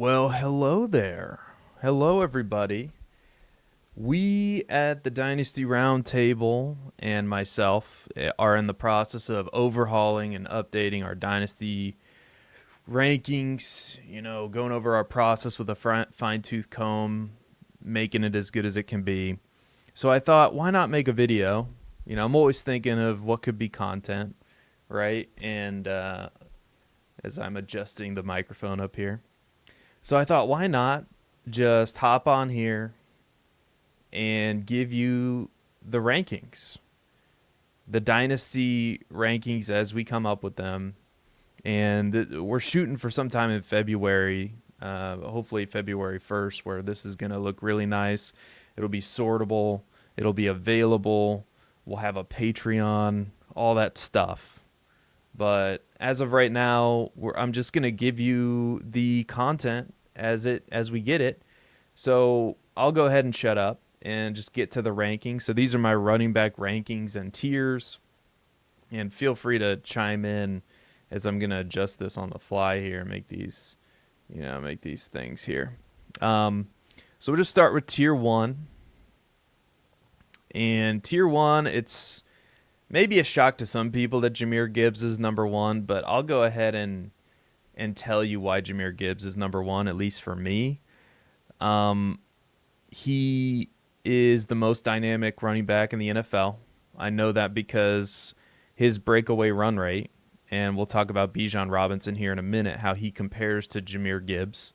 Well, hello there. Hello, everybody. We at the Dynasty Roundtable and myself are in the process of overhauling and updating our Dynasty rankings, going over our process with a fine tooth comb, making it as good as it can be. So I thought, why not make a video? I'm always thinking of what could be content, right? And as I'm adjusting the microphone up here. So I thought, why not just hop on here and give you the rankings, the dynasty rankings as we come up with them. And we're shooting for sometime in February, hopefully February 1st, where this is going to look really nice. It'll be sortable, it'll be available. We'll have a Patreon, all that stuff. But as of right now, I'm just going to give you the content as we get it. So I'll go ahead and shut up and just get to the rankings. So these are my running back rankings and tiers. And feel free to chime in as I'm going to adjust this on the fly here and make these things here. So we'll just start with tier 1. And tier 1, it's maybe a shock to some people that Jahmyr Gibbs is number 1, but I'll go ahead and tell you why Jahmyr Gibbs is number 1, at least for me. He is the most dynamic running back in the NFL. I know that because his breakaway run rate, and we'll talk about Bijan Robinson here in a minute, how he compares to Jahmyr Gibbs.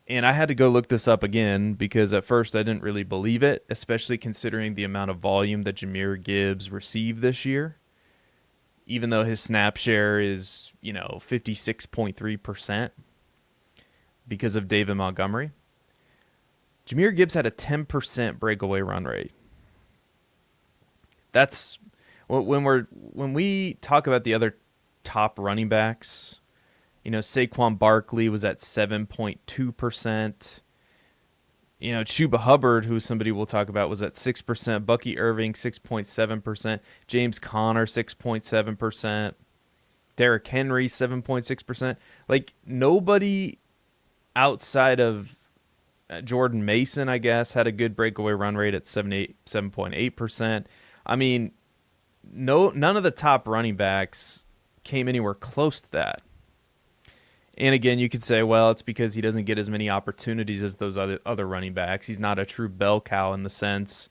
And I had to go look this up again because at first I didn't really believe it, especially considering the amount of volume that Jahmyr Gibbs received this year. Even though his snap share is, 56.3% because of David Montgomery. Jahmyr Gibbs had a 10% breakaway run rate. That's when we talk about the other top running backs, Saquon Barkley was at 7.2%. Chuba Hubbard, who somebody will talk about, was at 6%. Bucky Irving, 6.7%. James Conner, 6.7%. Derrick Henry, 7.6%. Like, nobody outside of Jordan Mason, I guess, had a good breakaway run rate at 7.8%. I mean, none of the top running backs came anywhere close to that. And again, you could say, well, it's because he doesn't get as many opportunities as those other running backs. He's not a true bell cow in the sense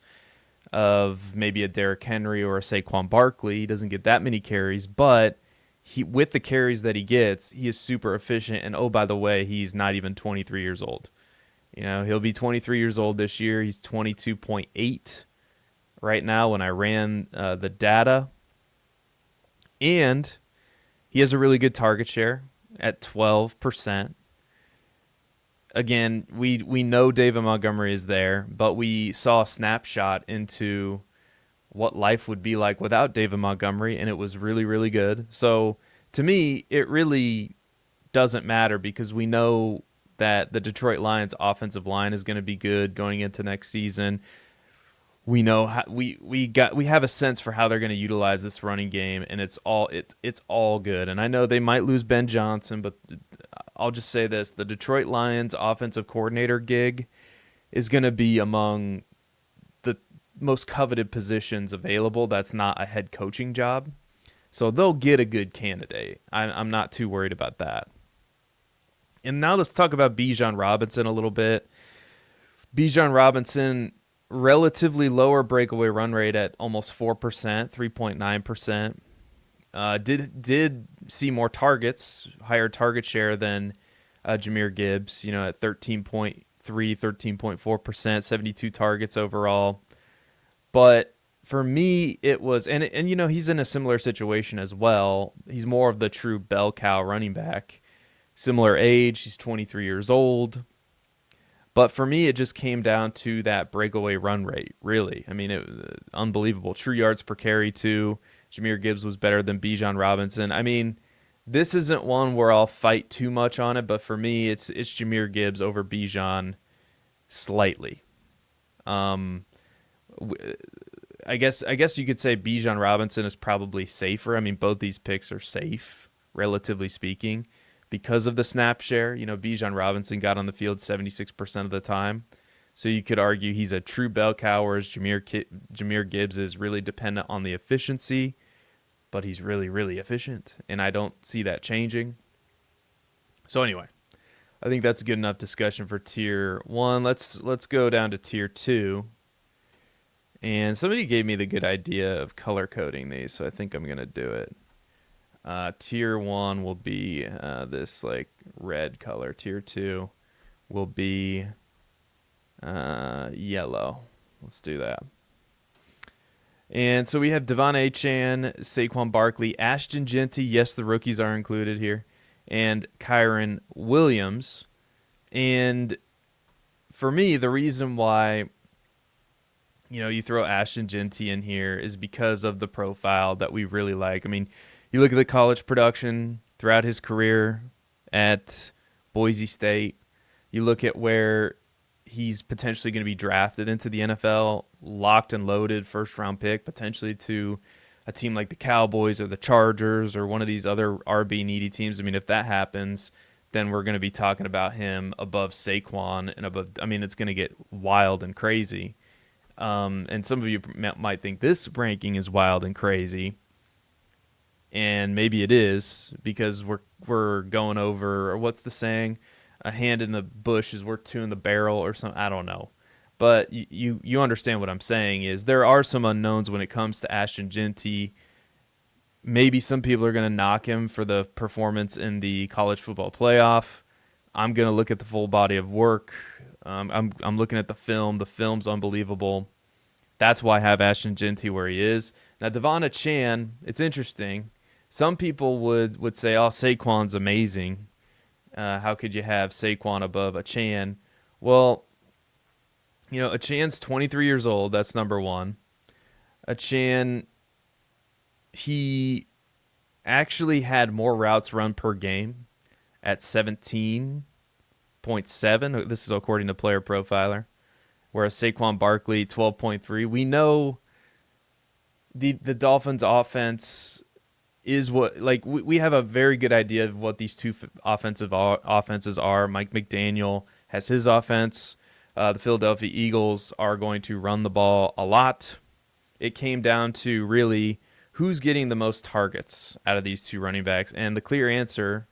of maybe a Derrick Henry or a Saquon Barkley. He doesn't get that many carries, but with the carries that he gets, he is super efficient. And oh, by the way, he's not even 23 years old. He'll be 23 years old this year. He's 22.8 right now when I ran the data. And he has a really good target share at 12%. Again, we know David Montgomery is there, but we saw a snapshot into what life would be like without David Montgomery, and it was really, really good. So to me, it really doesn't matter because we know that the Detroit Lions offensive line is going to be good going into next season. We know how, we have a sense for how they're going to utilize this running game, and it's all good. And I know they might lose Ben Johnson, but I'll just say this: the Detroit Lions offensive coordinator gig is going to be among the most coveted positions available. That's not a head coaching job, so they'll get a good candidate. I'm not too worried about that. And now let's talk about Bijan Robinson a little bit. Bijan Robinson, relatively lower breakaway run rate at almost 4%, 3.9%. Did see more targets, higher target share than Jahmyr Gibbs, at 13.3, 13.4%, 72 targets overall. But for me, it was, and he's in a similar situation as well. He's more of the true bell cow running back. Similar age, he's 23 years old. But for me, it just came down to that breakaway run rate, really. I mean, it was unbelievable. True yards per carry, too. Jahmyr Gibbs was better than Bijan Robinson. I mean, this isn't one where I'll fight too much on it, but for me, it's Jahmyr Gibbs over Bijan slightly. I guess you could say Bijan Robinson is probably safer. I mean, both these picks are safe, relatively speaking. because of the snap share. Bijan Robinson got on the field 76% of the time. So you could argue he's a true bell cow, whereas Jahmyr Gibbs is really dependent on the efficiency, but he's really, really efficient, and I don't see that changing. So anyway, I think that's a good enough discussion for tier 1. Let's go down to tier 2. And somebody gave me the good idea of color coding these, so I think I'm going to do it. Tier 1 will be this like red color. Tier 2 will be yellow. Let's do that. And so we have Devon Achane, Saquon Barkley, Ashton Jeanty. Yes, the rookies are included here. And Kyron Williams. And for me, the reason why you throw Ashton Jeanty in here is because of the profile that we really like. I mean, you look at the college production throughout his career at Boise State. You look at where he's potentially going to be drafted into the NFL, locked and loaded first-round pick, potentially to a team like the Cowboys or the Chargers or one of these other RB needy teams. I mean, if that happens, then we're going to be talking about him above Saquon and above. I mean, it's going to get wild and crazy. And some of you might think this ranking is wild and crazy, and maybe it is because we're going over, or what's the saying? A hand in the bush is worth two in the barrel or something. I don't know. But you understand what I'm saying is there are some unknowns when it comes to Ashton Jeanty. Maybe some people are going to knock him for the performance in the college football playoff. I'm going to look at the full body of work. I'm looking at the film. The film's unbelievable. That's why I have Ashton Jeanty where he is. Now, Devon Achane, it's interesting. Some people would say, oh, Saquon's amazing. How could you have Saquon above Achane? Well, Achane's 23 years old. That's number one. Achane, he actually had more routes run per game at 17.7. This is according to Player Profiler. Whereas Saquon Barkley, 12.3. We know the Dolphins' offense is what, like, we have a very good idea of what these two offenses are. Mike McDaniel has his offense. The Philadelphia Eagles are going to run the ball a lot. It came down to really who's getting the most targets out of these two running backs, and the clear answer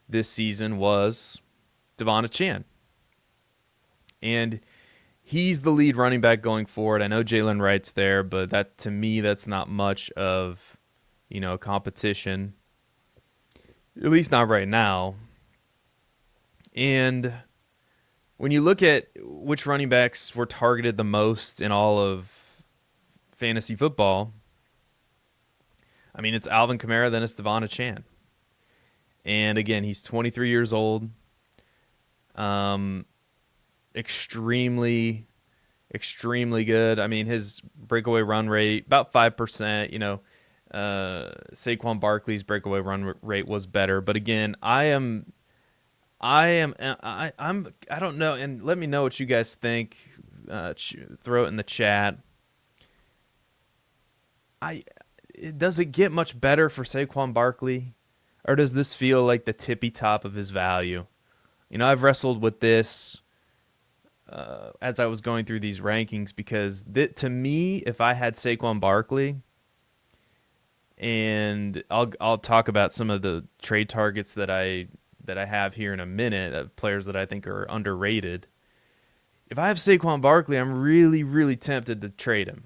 this season was Devon Achane. And he's the lead running back going forward. I know Jalen Wright's there, but that, to me, that's not much of competition, at least not right now. And when you look at which running backs were targeted the most in all of fantasy football, I mean, it's Alvin Kamara, then it's Devon Achane. And again, he's 23 years old. Extremely good. I mean, his breakaway run rate, about 5%, Saquon Barkley's breakaway run rate was better, but again, I don't know, and let me know what you guys think. Throw it in the chat. Does it get much better for Saquon Barkley, or does this feel like the tippy top of his value? I've wrestled with this as I was going through these rankings, because to me, if I had Saquon Barkley, and I'll talk about some of the trade targets that I have here in a minute, of players that I think are underrated. If I have Saquon Barkley, I'm really, really tempted to trade him,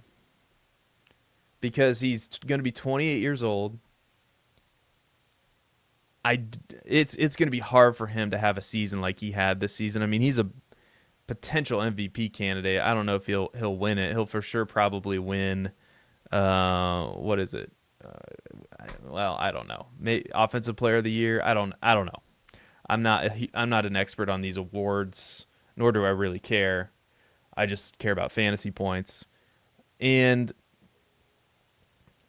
because he's going to be 28 years old. It's going to be hard for him to have a season like he had this season. I mean, he's a potential MVP candidate. I don't know if he'll win it. He'll for sure probably win. What is it? I don't know. Offensive Player of the Year. I don't know. I'm not an expert on these awards, nor do I really care. I just care about fantasy points. And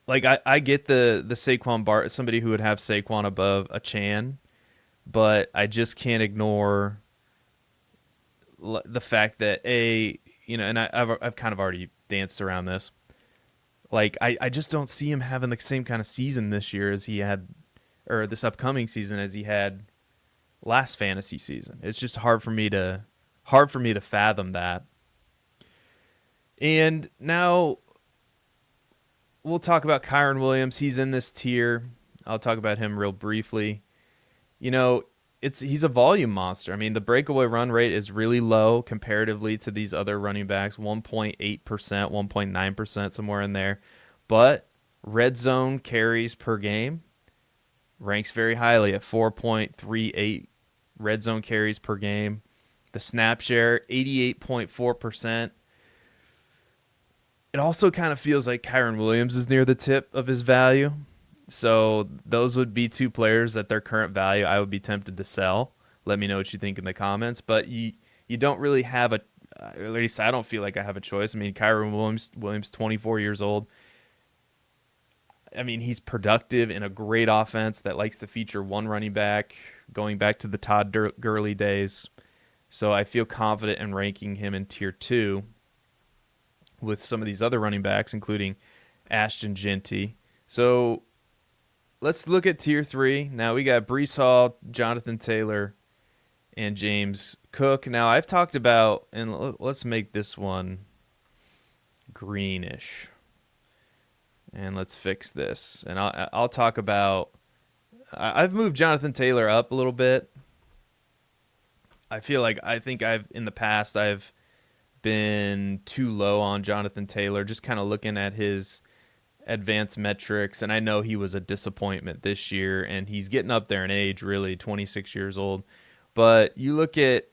like I get the Saquon somebody who would have Saquon above Achane, but I just can't ignore the fact that and I've kind of already danced around this. Like, I just don't see him having the same kind of season this year as he had, or this upcoming season as he had last fantasy season. It's just hard for me to fathom that. And now we'll talk about Kyron Williams. He's in this tier. I'll talk about him real briefly. You know, he's a volume monster. I mean, the breakaway run rate is really low comparatively to these other running backs, 1.8%, 1.9%, somewhere in there. But red zone carries per game ranks very highly at 4.38 red zone carries per game. The snap share, 88.4%. It also kind of feels like Kyron Williams is near the tip of his value. So those would be two players at their current value I would be tempted to sell. Let me know what you think in the comments. But you don't really have at least I don't feel like I have a choice. I mean, Kyron Williams, 24 years old. I mean, he's productive in a great offense that likes to feature one running back, going back to the Todd Gurley days. So I feel confident in ranking him in tier 2 with some of these other running backs, including Ashton Genty. So let's look at tier 3. Now we got Breece Hall, Jonathan Taylor, and James Cook. Now I've talked about, and let's make this one greenish. And let's fix this. And I'll talk about, I've moved Jonathan Taylor up a little bit. I think in the past I've been too low on Jonathan Taylor, just kind of looking at his advanced metrics. And I know he was a disappointment this year, and he's getting up there in age, really, 26 years old. But you look at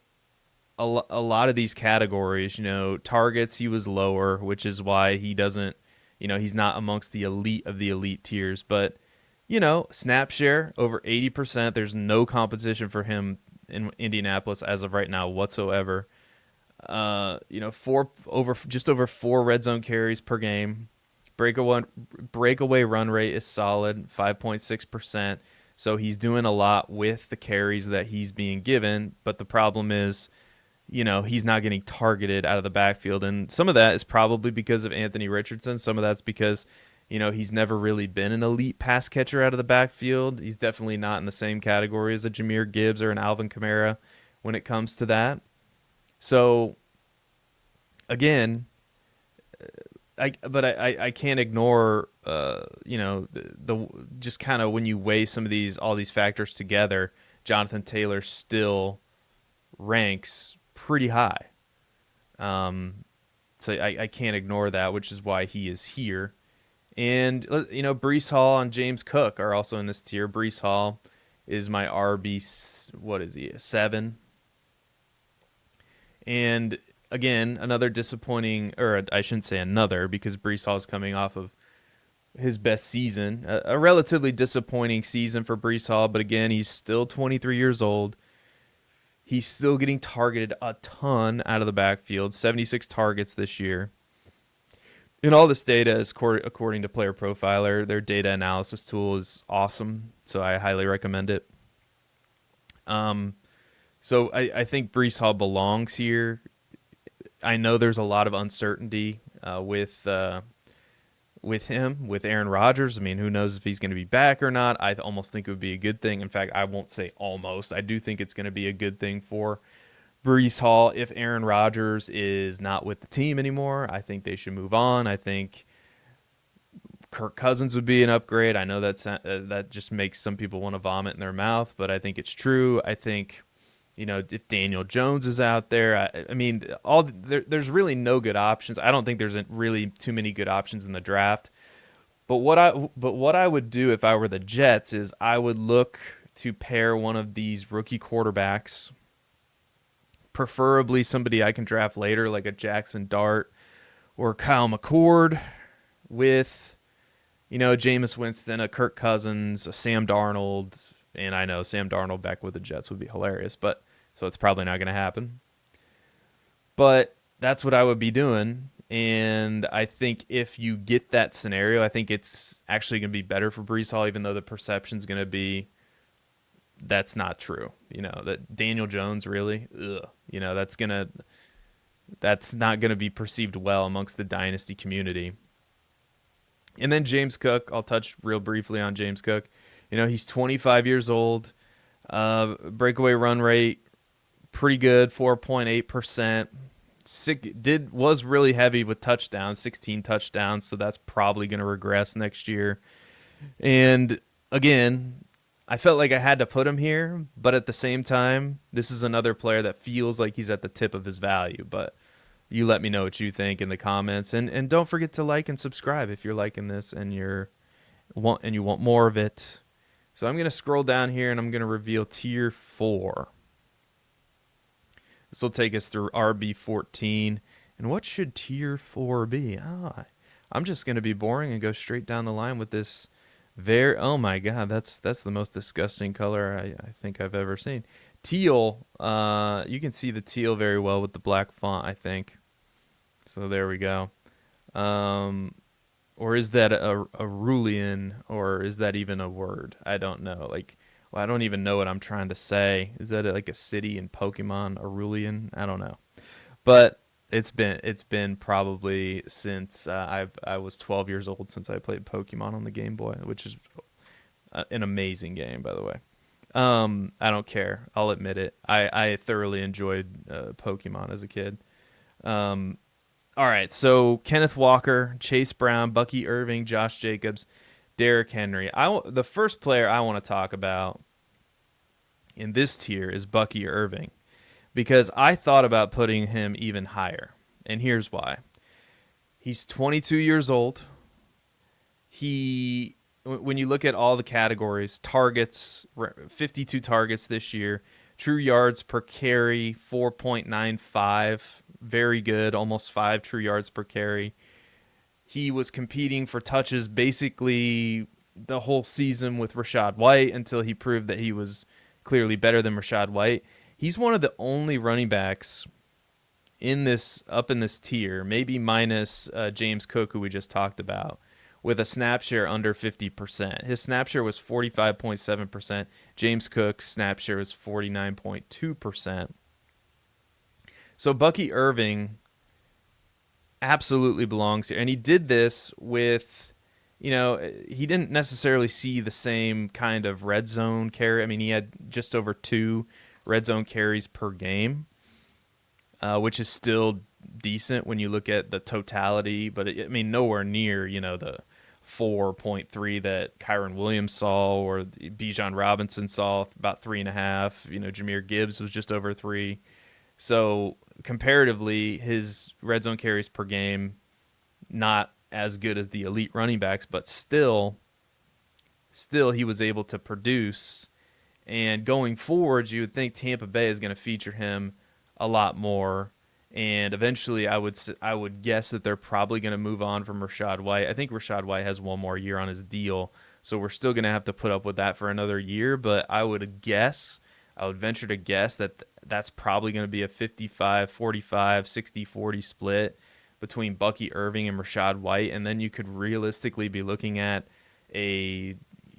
a lot of these categories, targets, he was lower, which is why he doesn't, he's not amongst the elite of the elite tiers. But, snap share, over 80%. There's no competition for him in Indianapolis as of right now whatsoever. Just over 4 red zone carries per game. Breakaway run rate is solid, 5.6%. So he's doing a lot with the carries that he's being given. But the problem is, he's not getting targeted out of the backfield. And some of that is probably because of Anthony Richardson. Some of that's because, he's never really been an elite pass catcher out of the backfield. He's definitely not in the same category as a Jahmyr Gibbs or an Alvin Kamara when it comes to that. So, again, I can't ignore, the just kind of when you weigh all these factors together, Jonathan Taylor still ranks pretty high. So I can't ignore that, which is why he is here. And, Breece Hall and James Cook are also in this tier. Breece Hall is my RB, what is he, 7? And, again, another disappointing, or I shouldn't say another, because Breece Hall is coming off of his best season. A relatively disappointing season for Breece Hall, but, again, he's still 23 years old. He's still getting targeted a ton out of the backfield, 76 targets this year. And all this data is according to Player Profiler. Their data analysis tool is awesome, so I highly recommend it. So I think Breece Hall belongs here. I know there's a lot of uncertainty with him, with Aaron Rodgers. I mean, who knows if he's going to be back or not. I almost think it would be a good thing. In fact, I won't say almost. I do think it's going to be a good thing for Breece Hall if Aaron Rodgers is not with the team anymore. I think they should move on. I think Kirk Cousins would be an upgrade. I know that just makes some people want to vomit in their mouth, but I think it's true. I think, if Daniel Jones is out there, there's really no good options. I don't think there's really too many good options in the draft. But what I would do if I were the Jets is I would look to pair one of these rookie quarterbacks, preferably somebody I can draft later, like a Jackson Dart or Kyle McCord, with, Jameis Winston, a Kirk Cousins, a Sam Darnold. And I know Sam Darnold back with the Jets would be hilarious, but so it's probably not going to happen. But that's what I would be doing. And I think if you get that scenario, I think it's actually going to be better for Breece Hall, even though the perception is going to be that's not true. That Daniel Jones really, that's not going to be perceived well amongst the Dynasty community. And then James Cook, I'll touch real briefly on James Cook. He's 25 years old. Breakaway run rate, pretty good, 4.8%. Was really heavy with touchdowns, 16 touchdowns, so that's probably going to regress next year. And again, I felt like I had to put him here, but at the same time, this is another player that feels like he's at the tip of his value. But you let me know what you think in the comments, and don't forget to like and subscribe if you're liking this and you want more of it. So I'm gonna scroll down here and I'm gonna reveal tier 4. This will take us through RB14. And what should tier 4 be? I'm just gonna be boring and go straight down the line with this. Oh my god, that's the most disgusting color I think I've ever seen. Teal. You can see the teal very well with the black font, I think. So there we go. Or is that a Rulian, or is that even a word? I don't know. I don't even know what I'm trying to say. Is that like a city in Pokemon, Arulian? I don't know. But it's been probably since I was 12 years old since I played Pokemon on the Game Boy, which is an amazing game, by the way. I don't care. I'll admit it. I thoroughly enjoyed Pokemon as a kid. All right, so Kenneth Walker, Chase Brown, Bucky Irving, Josh Jacobs, Derrick Henry. The first player I want to talk about in this tier is Bucky Irving, because I thought about putting him even higher, and here's why. He's 22 years old. When you look at all the categories, targets, 52 targets this year, true yards per carry, 4.95, very good, almost 5 true yards per carry. He was competing for touches basically the whole season with Rachaad White until he proved that he was clearly better than Rachaad White. He's one of the only running backs up in this tier, maybe minus James Cook, who we just talked about, with a snap share under 50%. His snap share was 45.7%. James Cook's snap share was 49.2%. So Bucky Irving absolutely belongs here. And he did this with, he didn't necessarily see the same kind of red zone carry. I mean, he had just over 2 red zone carries per game, which is still decent when you look at the totality. But, nowhere near, the 4.3 that Kyron Williams saw or Bijan Robinson saw, about 3.5. Jahmyr Gibbs was just over 3. So comparatively, his red zone carries per game, not as good as the elite running backs, but still he was able to produce. And going forward, you would think Tampa Bay is going to feature him a lot more. And eventually, I would guess that they're probably going to move on from Rachaad White. I think Rachaad White has one more year on his deal, so we're still going to have to put up with that for another year. But I would venture to guess that that's probably going to be a 55-45, 60-40 split between Bucky Irving and Rachaad White. And then you could realistically be looking at a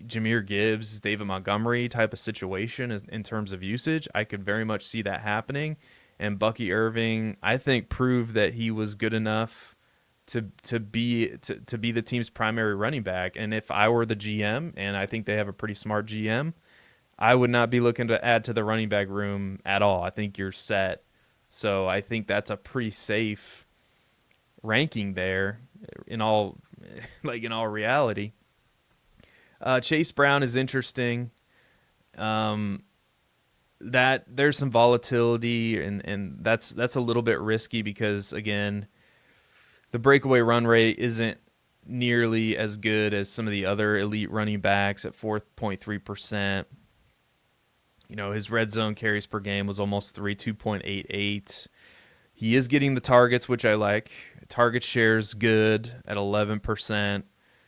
Jahmyr Gibbs, David Montgomery type of situation in terms of usage. I could very much see that happening. And Bucky Irving, I think, proved that he was good enough to be the team's primary running back. And if I were the GM, and I think they have a pretty smart GM, I would not be looking to add to the running back room at all. I think you're set. So I think that's a pretty safe ranking there in all reality. Chase Brown is interesting. That there's some volatility, and that's a little bit risky because, again, the breakaway run rate isn't nearly as good as some of the other elite running backs at 4.3%. His red zone carries per game was almost 2.88. He is getting the targets, which I like. Target share's good at 11%.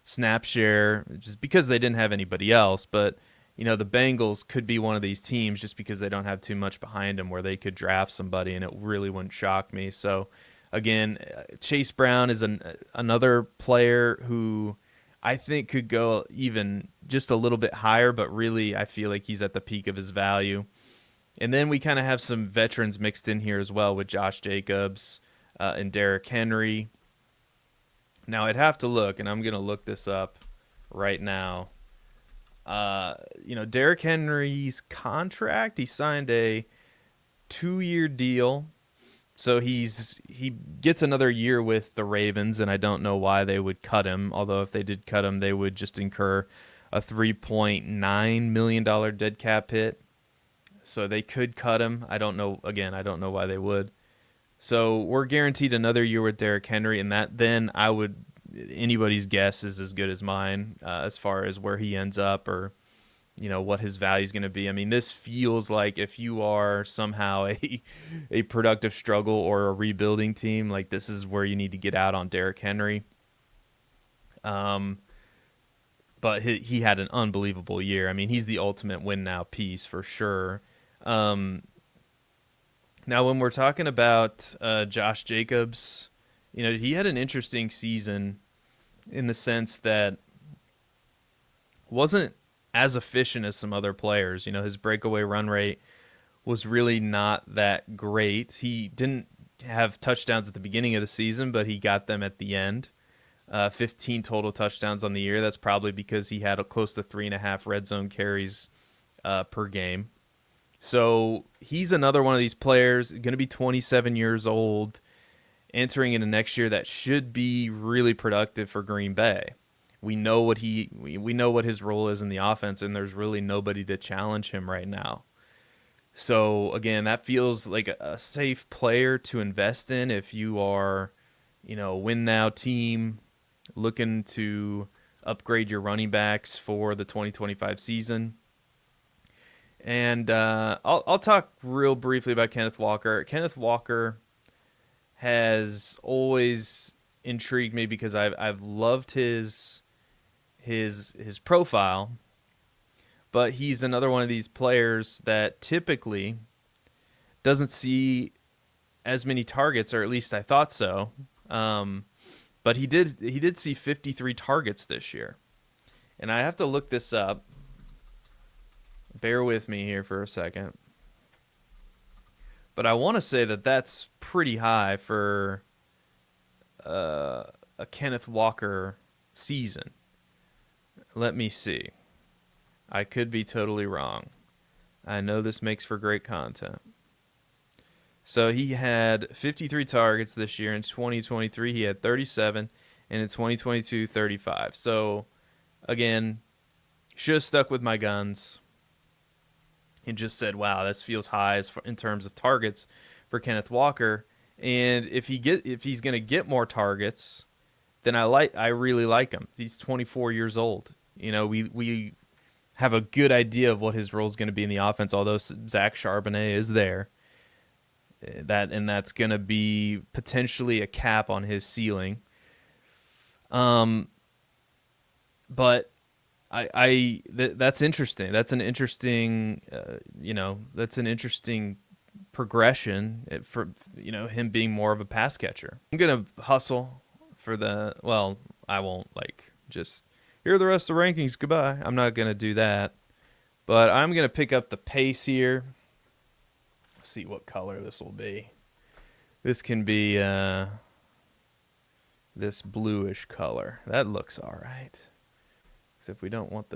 Snap share, just because they didn't have anybody else, but the Bengals could be one of these teams just because they don't have too much behind them where they could draft somebody, and it really wouldn't shock me. So, again, Chase Brown is another player who I think could go even just a little bit higher, but really I feel like he's at the peak of his value. And then we kind of have some veterans mixed in here as well with Josh Jacobs and Derrick Henry. Now, I'd have to look, and I'm going to look this up right now. Derrick Henry's contract, he signed a 2-year deal. So he gets another year with the Ravens, and I don't know why they would cut him. Although if they did cut him, they would just incur a $3.9 million dead cap hit. So they could cut him. I don't know. Again, I don't know why they would. So we're guaranteed another year with Derrick Henry, and that then anybody's guess is as good as mine as far as where he ends up or what his value is going to be. I mean, this feels like if you are somehow a productive struggle or a rebuilding team, like this is where you need to get out on Derrick Henry. But he had an unbelievable year. I mean, he's the ultimate win now piece for sure. Now, when we're talking about Josh Jacobs, he had an interesting season in the sense that wasn't as efficient as some other players. His breakaway run rate was really not that great. He didn't have touchdowns at the beginning of the season, but he got them at the end. 15 total touchdowns on the year. That's probably because he had close to 3.5 red zone carries per game. So he's another one of these players, going to be 27 years old, entering into next year that should be really productive for Green Bay. We know what his role is in the offense, and there's really nobody to challenge him right now. So again, that feels like a safe player to invest in if you are, a win now team looking to upgrade your running backs for the 2025 season. And I'll talk real briefly about Kenneth Walker. Kenneth Walker has always intrigued me because I've loved his profile, but he's another one of these players that typically doesn't see as many targets, or at least I thought so. But he did see 53 targets this year, and I have to look this up. Bear with me here for a second. But I want to say that that's pretty high for a Kenneth Walker season. Let me see. I could be totally wrong. I know this makes for great content. So he had 53 targets this year. In 2023, he had 37, and in 2022, 35. So, again, should have stuck with my guns and just said, wow, this feels high in terms of targets for Kenneth Walker. And if he's going to get more targets, then I really like him. He's 24 years old. We have a good idea of what his role is going to be in the offense, although Zach Charbonnet is there. That's going to be potentially a cap on his ceiling. But that's interesting. That's an interesting, that's an interesting progression for him being more of a pass catcher. I'm gonna hustle for I won't just here are the rest of the rankings. Goodbye. I'm not gonna do that, but I'm gonna pick up the pace here. See what color this will be. This can be this bluish color. That looks all right. Except we don't want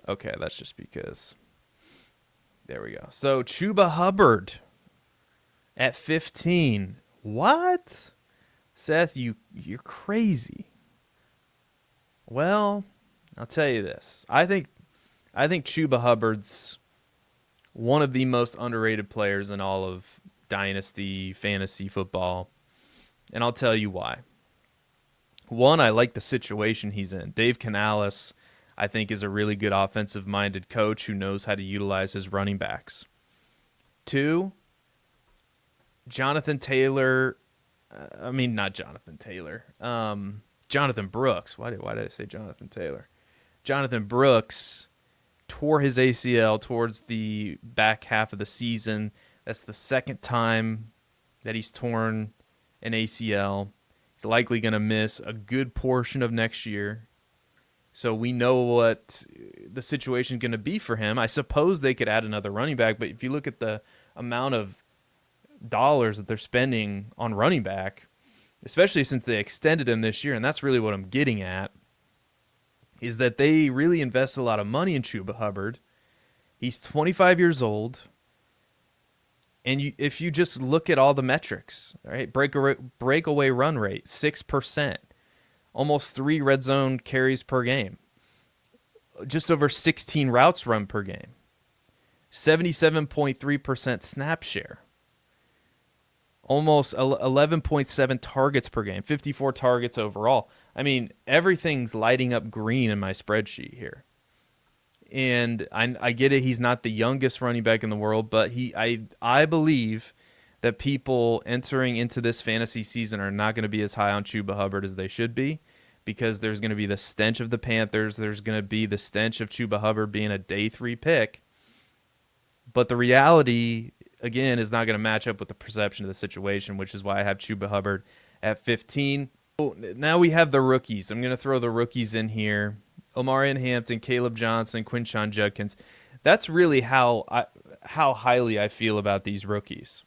okay, that's just because. There we go. So Chuba Hubbard at 15. What? Seth, you're crazy. Well, I'll tell you this. I think Chuba Hubbard's one of the most underrated players in all of Dynasty fantasy football. And I'll tell you why. One, I like the situation he's in. Dave Canales, I think, is a really good offensive-minded coach who knows how to utilize his running backs. Two, Jonathan Brooks. Why did I say Jonathan Taylor? Jonathan Brooks tore his ACL towards the back half of the season. That's the second time that he's torn an ACL. He's likely going to miss a good portion of next year. So we know what the situation is going to be for him. I suppose they could add another running back, but if you look at the amount of dollars that they're spending on running back, especially since they extended him this year, and that's really what I'm getting at, is that they really invest a lot of money in Chuba Hubbard. He's 25 years old. And if you just look at all the metrics, right? Breakaway run rate, 6%. Almost 3 red zone carries per game. Just over 16 routes run per game. 77.3% snap share. Almost 11.7 targets per game. 54 targets overall. I mean, everything's lighting up green in my spreadsheet here. And I get it, he's not the youngest running back in the world, but I believe that people entering into this fantasy season are not going to be as high on Chuba Hubbard as they should be, because there's going to be the stench of the Panthers. There's going to be the stench of Chuba Hubbard being a day 3 pick. But the reality, again, is not going to match up with the perception of the situation, which is why I have Chuba Hubbard at 15. Now we have the rookies. I'm going to throw the rookies in here. Omarion Hampton, Caleb Johnson, Quinshon Judkins. That's really how highly I feel about these rookies,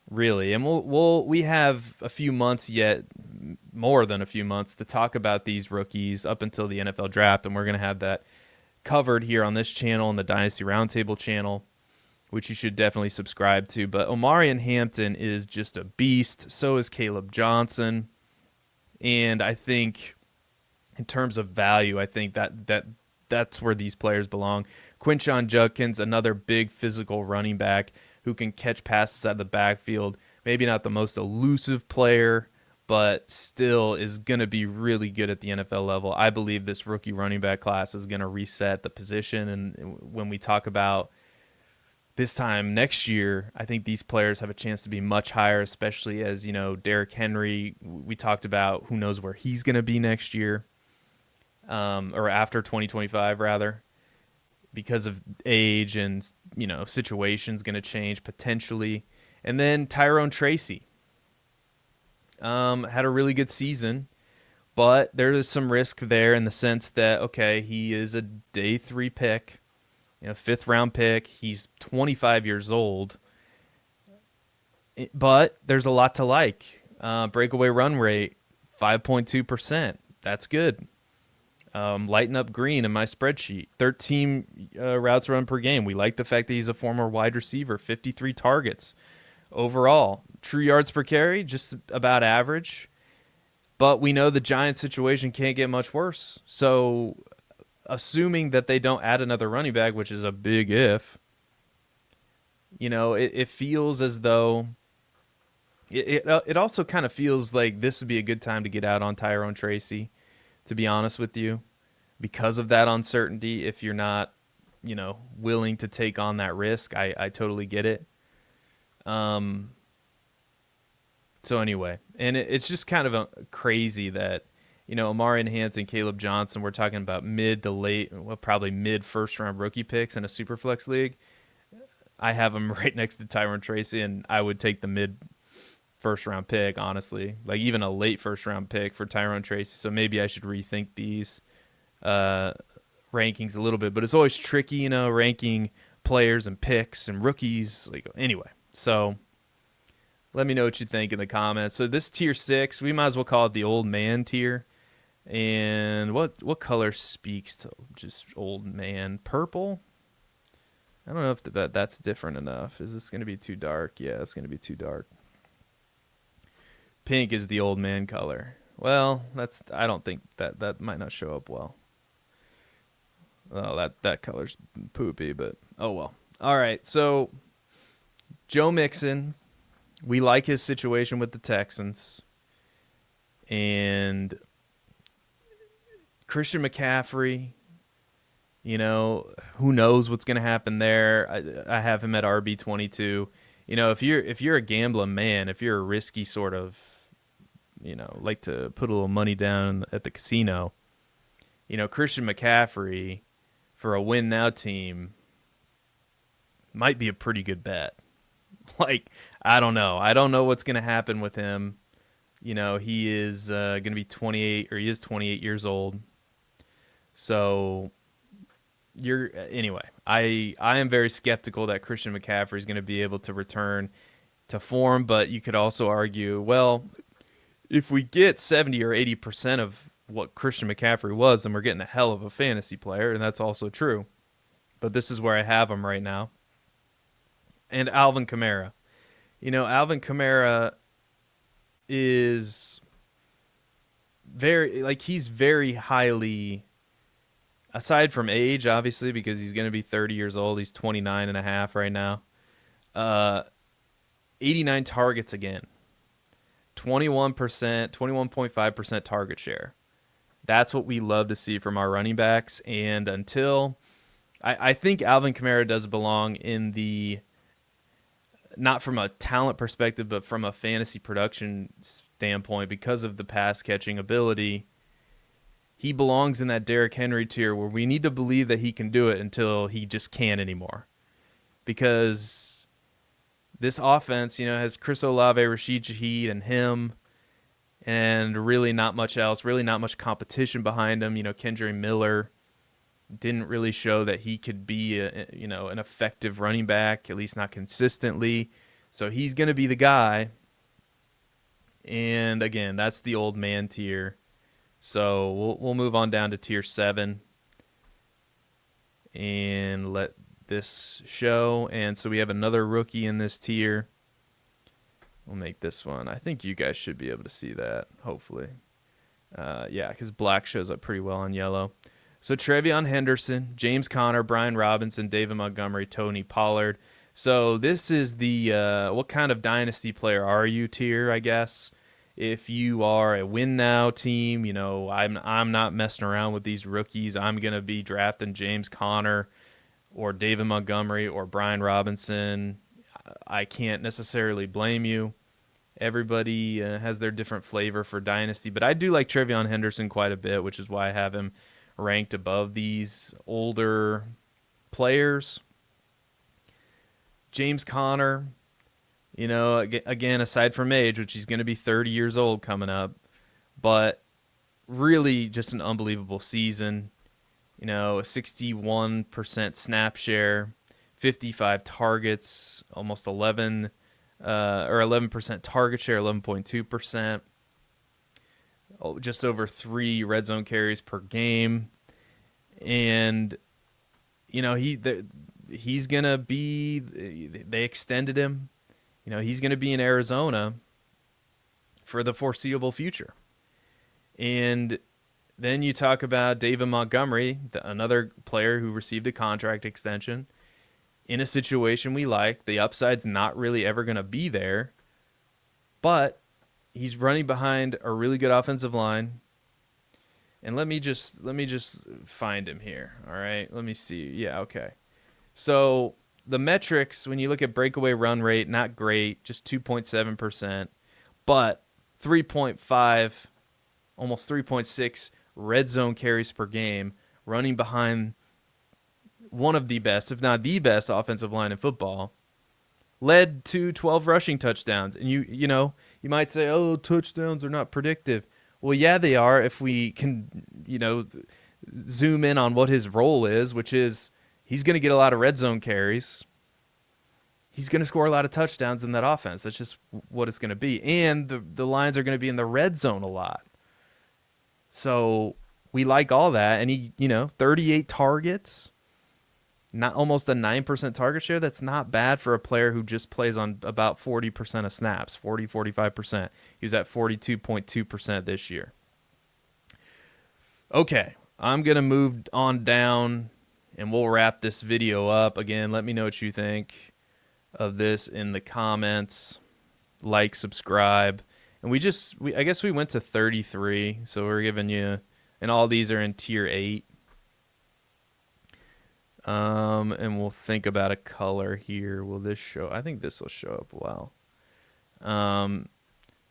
really. And we have a few months yet, more than a few months, to talk about these rookies up until the NFL draft, and we're going to have that covered here on this channel and the Dynasty Roundtable channel, which you should definitely subscribe to. But Omarion Hampton is just a beast. So is Caleb Johnson, and I think, in terms of value, I think that's where these players belong. Quinshon Judkins, another big physical running back who can catch passes out of the backfield. Maybe not the most elusive player, but still is going to be really good at the NFL level. I believe this rookie running back class is going to reset the position. And when we talk about this time next year, I think these players have a chance to be much higher, especially as, Derrick Henry, we talked about who knows where he's going to be next year. Or after 2025, rather, because of age and, situations going to change potentially. And then Tyrone Tracy had a really good season, but there is some risk there in the sense that, okay, he is a day 3 pick, 5th round pick. He's 25 years old, but there's a lot to like. Breakaway run rate, 5.2%. That's good. Lighten up green in my spreadsheet. 13 routes run per game. We like the fact that he's a former wide receiver. 53 targets overall. True yards per carry, just about average. But we know the Giants situation can't get much worse. So, assuming that they don't add another running back, which is a big if, it feels as though it also kind of feels like this would be a good time to get out on Tyrone Tracy, to be honest with you, because of that uncertainty. If you're not, willing to take on that risk, I totally get it. So anyway, and it's just kind of crazy that, Omarion Hampton, Caleb Johnson, we're talking about mid to late, probably mid first round rookie picks in a super flex league. I have them right next to Tyrone Tracy, and I would take the mid first round pick, honestly, like even a late first round pick for Tyrone Tracy. So maybe I should rethink these rankings a little bit, but it's always tricky, ranking players and picks and rookies. Anyway, so let me know what you think in the comments. So this tier 6, we might as well call it the old man tier. And what color speaks to just old man? Purple? I don't know if that's different enough. Is this going to be too dark? Yeah, it's going to be too dark. Pink is the old man color. Well, I don't think that might not show up well. Well, that color's poopy, but oh well. All right, so Joe Mixon, we like his situation with the Texans. And Christian McCaffrey, who knows what's going to happen there. I have him at RB22. If you're a gambling man, if you're a risky sort of, like to put a little money down at the casino, Christian McCaffrey for a win now team might be a pretty good bet. I don't know. I don't know what's going to happen with him. He is going to be 28, or he is 28 years old. So anyway, I am very skeptical that Christian McCaffrey is going to be able to return to form, but you could also argue, well, if we get 70 or 80% of what Christian McCaffrey was, then we're getting a hell of a fantasy player, and that's also true. But this is where I have him right now. And Alvin Kamara. Alvin Kamara is he's very highly, aside from age, obviously, because he's going to be 30 years old. He's 29 and a half right now. 89 targets again. 21%, 21.5% target share. That's what we love to see from our running backs. And until I think Alvin Kamara does belong in the, not from a talent perspective, but from a fantasy production standpoint, because of the pass catching ability, he belongs in that Derrick Henry tier where we need to believe that he can do it until he just can't anymore. Because this offense, has Chris Olave, Rashid Shaheed, and him, and really not much else, really not much competition behind him. Kendre Miller didn't really show that he could be an effective running back, at least not consistently. So he's going to be the guy. And again, that's the old man tier. So we'll move on down to tier 7 and let this show. And so we have another rookie in this tier. We'll make this one. I think you guys should be able to see that, hopefully. Yeah, because black shows up pretty well on yellow. So Trevion Henderson, James Conner, Brian Robinson, David Montgomery, Tony Pollard. So this is the what kind of dynasty player are you tier, I guess. If you are a win now team, I'm not messing around with these rookies. I'm going to be drafting James Conner or David Montgomery or Brian Robinson. I can't necessarily blame you. Everybody has their different flavor for dynasty, but I do like Trevion Henderson quite a bit, which is why I have him ranked above these older players. James Conner, again, aside from age, which he's going to be 30 years old coming up, but really just an unbelievable season. A 61% snap share, 55 targets, almost 11% target share, 11.2%. Just over 3 red zone carries per game. And, he's going to be, they extended him. He's going to be in Arizona for the foreseeable future. And then you talk about David Montgomery, another player who received a contract extension in a situation we like. The upside's not really ever going to be there, but he's running behind a really good offensive line. And let me just find him here. All right, let me see. Yeah, okay. So the metrics, when you look at breakaway run rate, not great, just 2.7%, but 3.5, almost 3.6 red zone carries per game, running behind one of the best, if not the best, offensive line in football. Led to 12 rushing touchdowns. And you might say, oh, touchdowns are not predictive. Well, yeah, they are if we can, zoom in on what his role is, which is he's going to get a lot of red zone carries. He's going to score a lot of touchdowns in that offense. That's just what it's going to be. And the lines are going to be in the red zone a lot. So we like all that. And he, 38 targets, not almost a 9% target share. That's not bad for a player who just plays on about 40% of snaps, 45%. He was at 42.2% this year. Okay, I'm going to move on down and we'll wrap this video up. Again, let me know what you think of this in the comments. Like, subscribe. And I guess we went to 33, so we're giving you, and all these are in tier 8. And we'll think about a color here. Will this show? I think this will show up well.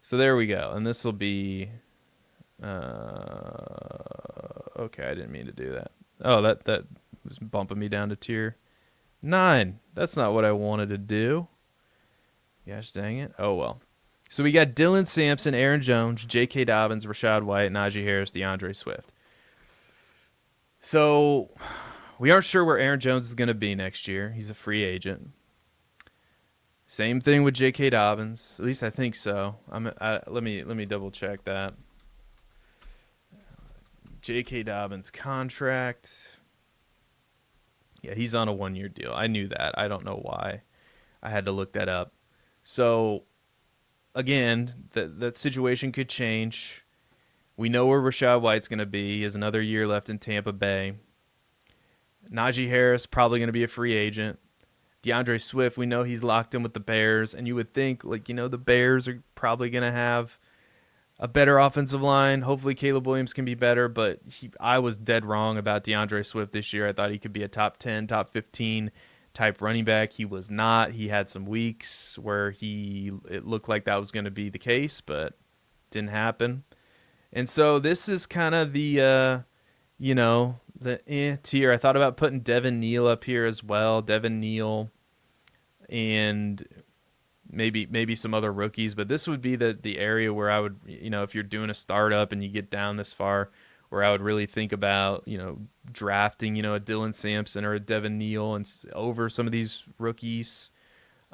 So there we go. And this will be, okay, I didn't mean to do that. Oh, that was bumping me down to tier 9. That's not what I wanted to do. Gosh dang it. Oh, well. So we got Dylan Sampson, Aaron Jones, J.K. Dobbins, Rashad White, Najee Harris, DeAndre Swift. So we aren't sure where Aaron Jones is going to be next year. He's a free agent. Same thing with J.K. Dobbins. At least I think so. Let me double check that. J.K. Dobbins contract. Yeah, he's on a 1-year deal. I knew that. I don't know why. I had to look that up. So again, that situation could change. We know where Rashad White's going to be. He has another year left in Tampa Bay. Najee Harris probably going to be a free agent. DeAndre Swift, we know he's locked in with the Bears, and you would think, like, the Bears are probably going to have a better offensive line. Hopefully Caleb Williams can be better, but I was dead wrong about DeAndre Swift this year. I thought he could be a top 10, top 15 type running back. He was not. He had some weeks where it looked like that was going to be the case, but didn't happen. And so this is kind of the tier. I thought about putting Devin Neal up here as well. Devin Neal and maybe some other rookies, but this would be the area where I would, if you're doing a startup and you get down this far, where I would really think about, drafting, a Dylan Sampson or a Devin Neal and over some of these rookies.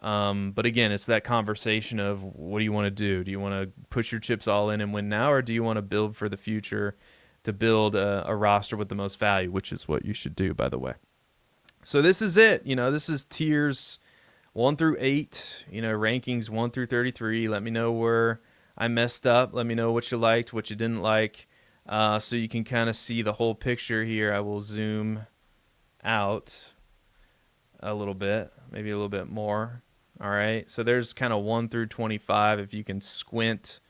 But again, it's that conversation of what do you want to do? Do you want to push your chips all in and win now, or do you want to build for the future to build a roster with the most value, which is what you should do, by the way. So this is it. This is tiers 1 through 8, rankings 1 through 33. Let me know where I messed up. Let me know what you liked, what you didn't like, so you can kind of see the whole picture here. I will zoom out a little bit, maybe a little bit more. All right, so there's kind of 1 through 25. If you can squint,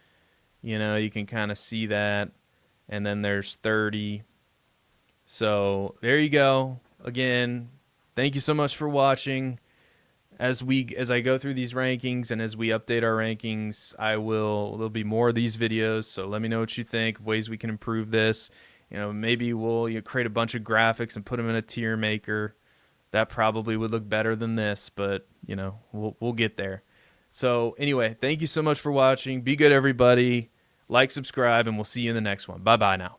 you can kind of see that. And then there's 30. So there you go. Again, thank you so much for watching. As I go through these rankings and as we update our rankings, there'll be more of these videos. So let me know what you think, ways we can improve this. Maybe we'll create a bunch of graphics and put them in a tier maker. That probably would look better than this, but we'll get there. So anyway, thank you so much for watching. Be good, everybody. Like, subscribe, and we'll see you in the next one. Bye-bye now.